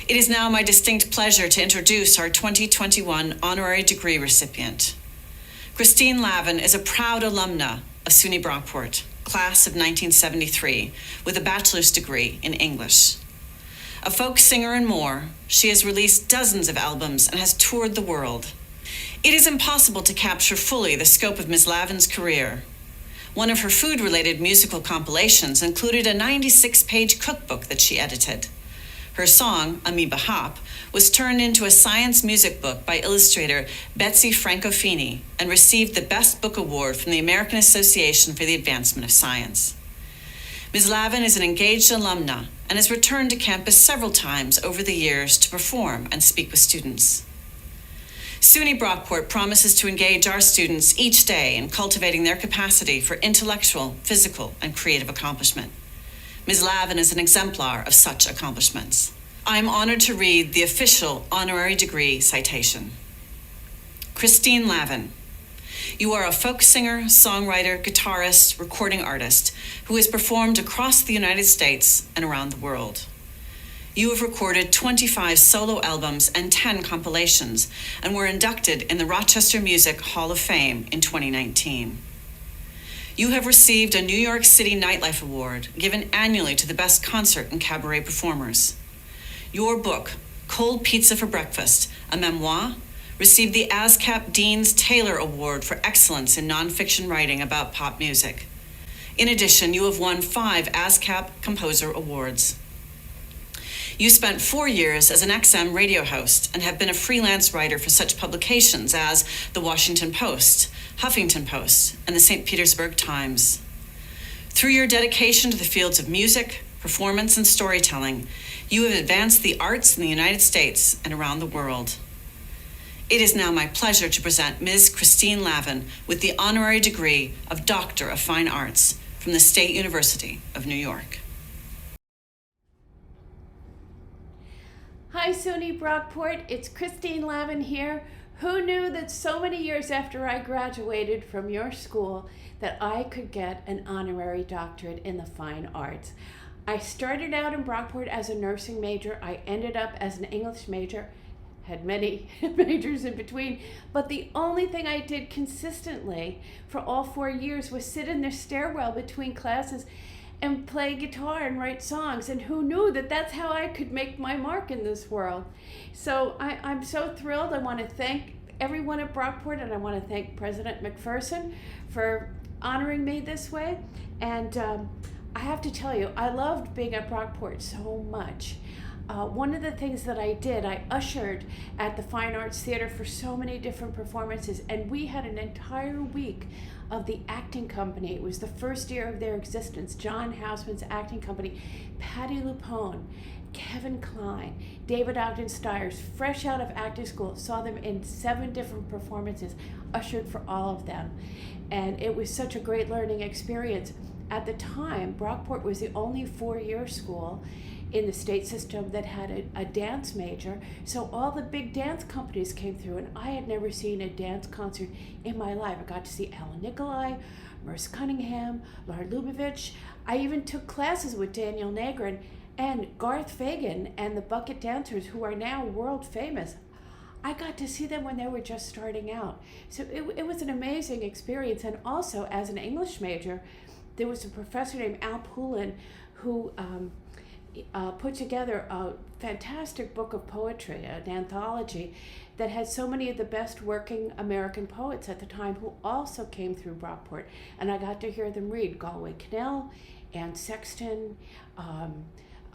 It is now my distinct pleasure to introduce our 2021 honorary degree recipient. Christine Lavin is a proud alumna of SUNY Brockport, class of 1973, with a bachelor's degree in English. A folk singer and more, she has released dozens of albums and has toured the world. It is impossible to capture fully the scope of Ms. Lavin's career. One of her food-related musical compilations included a 96-page cookbook that she edited. Her song, Amoeba Hop, was turned into a science music book by illustrator Betsy Francofini and received the Best Book Award from the American Association for the Advancement of Science. Ms. Lavin is an engaged alumna and has returned to campus several times over the years to perform and speak with students. SUNY Brockport promises to engage our students each day in cultivating their capacity for intellectual, physical, and creative accomplishment. Ms. Lavin is an exemplar of such accomplishments. I am honored to read the official honorary degree citation. Christine Lavin, you are a folk singer, songwriter, guitarist, recording artist who has performed across the United States and around the world. You have recorded 25 solo albums and 10 compilations and were inducted in the Rochester Music Hall of Fame in 2019. You have received a New York City Nightlife Award given annually to the best concert and cabaret performers. Your book, Cold Pizza for Breakfast, a memoir, received the ASCAP Dean's Taylor Award for Excellence in Nonfiction Writing about pop music. In addition, you have won 5 ASCAP Composer Awards. You spent 4 years as an XM radio host and have been a freelance writer for such publications as The Washington Post, Huffington Post, and the St. Petersburg Times. Through your dedication to the fields of music, performance, and storytelling, you have advanced the arts in the United States and around the world. It is now my pleasure to present Ms. Christine Lavin with the honorary degree of Doctor of Fine Arts from the State University of New York. Hi SUNY Brockport, it's Christine Lavin here. Who knew that so many years after I graduated from your school that I could get an honorary doctorate in the fine arts? I started out in Brockport as a nursing major. I ended up as an English major, had many majors in between, but the only thing I did consistently for all 4 years was sit in the stairwell between classes and play guitar and write songs, and who knew that that's how I could make my mark in this world. So I'm so thrilled. I want to thank everyone at Brockport, and I want to thank President McPherson for honoring me this way. And I have to tell you, I loved being at Brockport so much. One of the things that I did, I ushered at the Fine Arts Theater for so many different performances, and we had an entire week of the acting company. It was the first year of their existence. John Houseman's acting company, Patti LuPone, Kevin Kline, David Ogden Stiers, fresh out of acting school, saw them in 7 different performances, ushered for all of them. And it was such a great learning experience. At the time, Brockport was the only 4-year school in the state system that had a dance major, so all the big dance companies came through, and I had never seen a dance concert in my life. I got to see Alan Nikolai, Merce Cunningham, Lard Lubavitch. I even took classes with Daniel Negrin and Garth Fagan and the Bucket Dancers, who are now world famous. I got to see them when they were just starting out. So it was an amazing experience. And also, as an English major, there was a professor named Al Poulin who put together a fantastic book of poetry, an anthology that had so many of the best working American poets at the time who also came through Brockport. And I got to hear them read Galway Kinnell, Anne Sexton,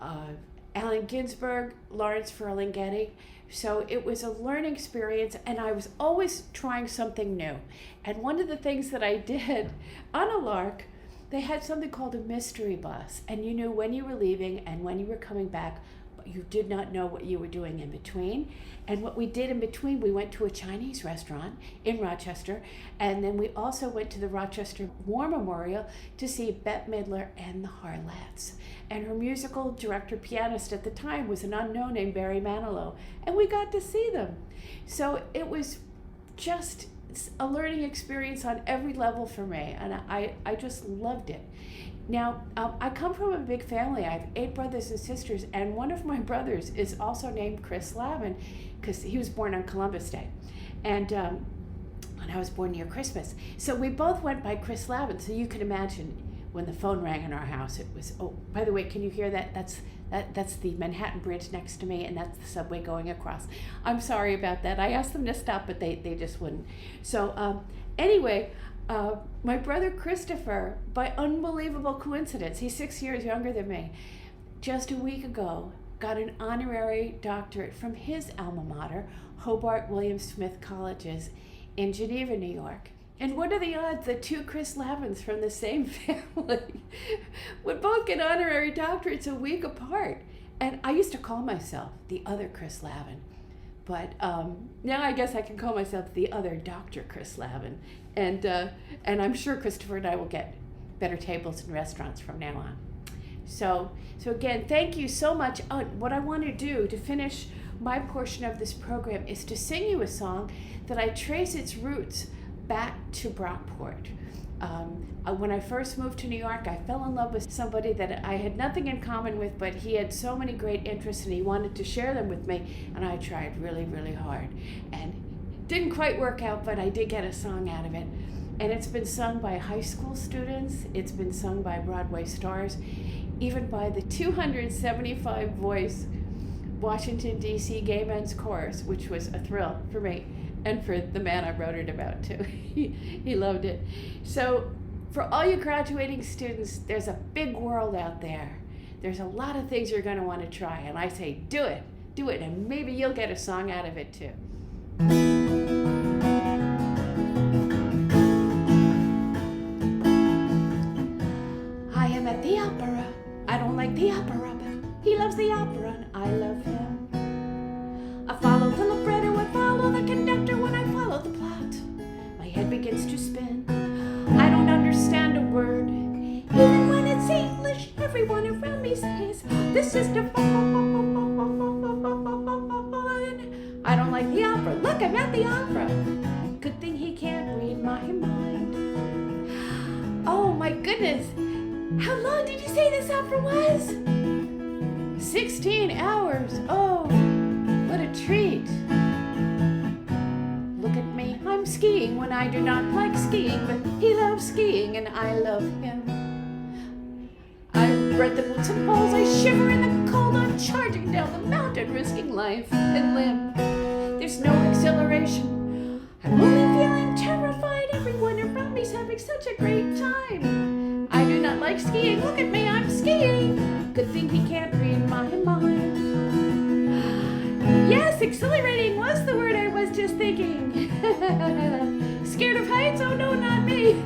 Allen Ginsberg, Lawrence Ferlinghetti. So it was a learning experience, and I was always trying something new. And one of the things that I did on a lark, they had something called a mystery bus, and you knew when you were leaving and when you were coming back, but you did not know what you were doing in between. And what we did in between, we went to a Chinese restaurant in Rochester, and then we also went to the Rochester War Memorial to see Bette Midler and the Harlettes. And her musical director pianist at the time was an unknown named Barry Manilow, and we got to see them. So it was just a learning experience on every level for me, and I just loved it. Now, I come from a big family. I have 8 brothers and sisters, and one of my brothers is also named Chris Lavin because he was born on Columbus Day. And I was born near Christmas. So we both went by Chris Lavin. So you can imagine when the phone rang in our house, it was, oh, by the way, can you hear that? That's the Manhattan Bridge next to me, and that's the subway going across. I'm sorry about that. I asked them to stop, but they just wouldn't. So anyway, my brother Christopher, by unbelievable coincidence, he's 6 years younger than me, just a week ago got an honorary doctorate from his alma mater, Hobart William Smith Colleges in Geneva, New York. And what are the odds that 2 Chris Lavins from the same family would both get honorary doctorates a week apart? And I used to call myself the other Chris Lavin. But now I guess I can call myself the other Dr. Chris Lavin. And I'm sure Christopher and I will get better tables in restaurants from now on. So again, thank you so much. What I want to do to finish my portion of this program is to sing you a song that I trace its roots back to Brockport. When I first moved to New York, I fell in love with somebody that I had nothing in common with, but he had so many great interests and he wanted to share them with me, and I tried really, really hard. And it didn't quite work out, but I did get a song out of it. And it's been sung by high school students, it's been sung by Broadway stars, even by the 275 voice Washington, D.C. Gay Men's Chorus, which was a thrill for me and for the man I wrote it about too. He loved it. So for all you graduating students, there's a big world out there. There's a lot of things you're going to want to try, and I say do it, and maybe you'll get a song out of it too. I am at the opera. I don't like the opera, but he loves the opera and I love him. I follow the libretto, I follow the conductor when I follow the plot. My head begins to spin. I don't understand a word. Even when it's English, everyone around me says, this is the fun. I don't like the opera. Look, I'm at the opera. Good thing he can't read my mind. Oh my goodness. How long did you say this opera was? 16 hours. Oh, what a treat. Look at me, I'm skiing when I do not like skiing, but he loves skiing and I love him. I've read the boots and balls, I shiver in the cold, I'm charging down the mountain, risking life and limb. There's no exhilaration, I'm only feeling terrified, everyone around me's having such a great time. I do not like skiing, look at me, I'm skiing. Good thing he can't read my mind. Yes, exhilarating was the word I was just thinking. Scared of heights? Oh no, not me.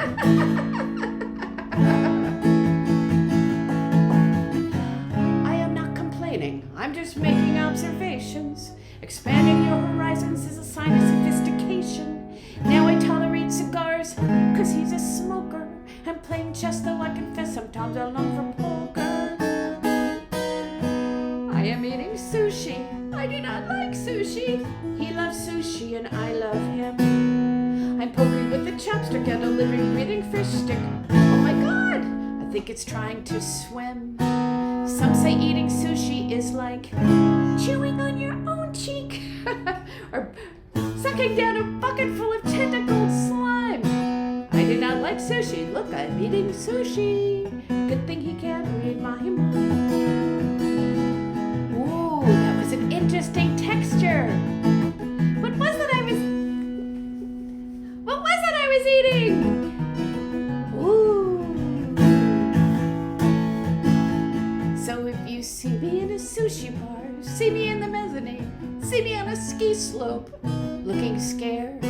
I am not complaining. I'm just making observations. Expanding your horizons is a sign of sophistication. Now I tolerate cigars, cause he's a smoker. And playing chess, though I confess sometimes I long for poker. I am eating sushi. I do not like sushi. He loves sushi and I love him. I'm poking with the chopstick at a living, breathing fish stick. Oh my God! I think it's trying to swim. Some say eating sushi is like chewing on your own cheek or sucking down a bucket full of tentacled slime. I do not like sushi. Look, I'm eating sushi. Good thing he can't read my mind. Ooh, that was an interesting texture. What was it I was eating? Ooh. So if you see me in a sushi bar, see me in the mezzanine, see me on a ski slope, looking scared,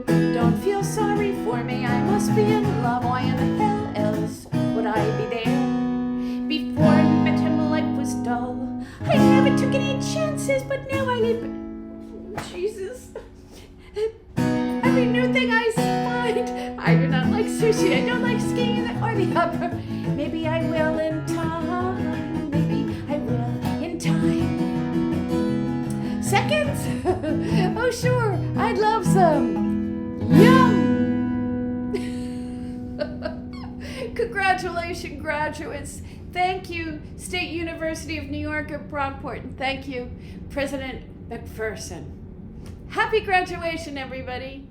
don't feel sorry for me, I must be in love. Why in the hell else would I be there? Before I met him, life was dull. I never took any chances, but now I live. Jesus. Every new thing I find. I do not like sushi, I don't like skiing or the opera. Maybe I will in time. Maybe I will in time. Seconds? Oh sure, I'd love some. Yum! Congratulations. Congratulations, graduates. Thank you, State University of New York at Brockport, and thank you, President McPherson. Happy graduation, everybody.